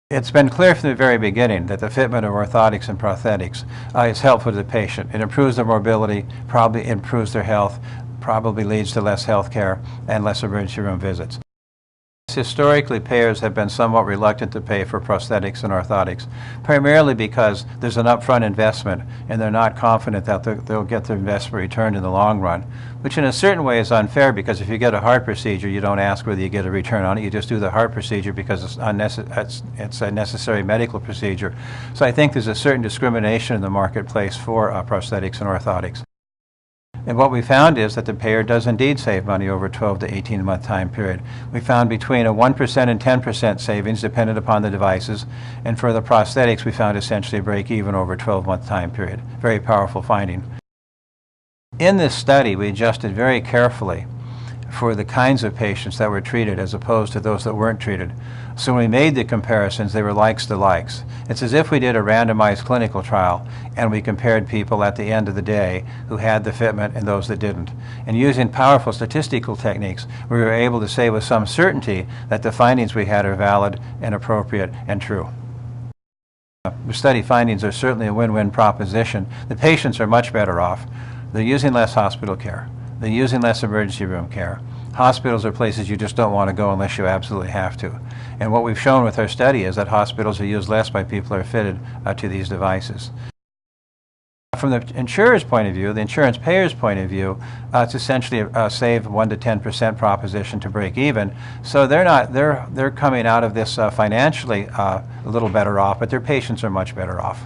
It's been clear from the very beginning that the fitment of orthotics and prosthetics is helpful to the patient. It improves their mobility, probably improves their health, probably leads to less health care and less emergency room visits. Historically, payers have been somewhat reluctant to pay for prosthetics and orthotics, primarily because there's an upfront investment and they're not confident that they'll get their investment returned in the long run, which in a certain way is unfair, because if you get a heart procedure, you don't ask whether you get a return on it. You just do the heart procedure because it's a necessary medical procedure. So I think there's a certain discrimination in the marketplace for prosthetics and orthotics. And what we found is that the payer does indeed save money over a 12 to 18-month time period. We found between a 1% and 10% savings dependent upon the devices, and for the prosthetics we found essentially a break even over a 12-month time period. Very powerful finding. In this study, we adjusted very carefully for the kinds of patients that were treated as opposed to those that weren't treated. So when we made the comparisons, they were likes to likes. It's as if we did a randomized clinical trial and we compared people at the end of the day who had the fitment and those that didn't. And using powerful statistical techniques, we were able to say with some certainty that the findings we had are valid and appropriate and true. The study findings are certainly a win-win proposition. The patients are much better off. They're using less hospital care. They're using less emergency room care. Hospitals are places you just don't want to go unless you absolutely have to. And what we've shown with our study is that hospitals are used less by people who are fitted to these devices. From the insurer's point of view, the insurance payer's point of view, it's essentially a save 1 to 10% proposition to break even. So they're coming out of this financially a little better off, but their patients are much better off.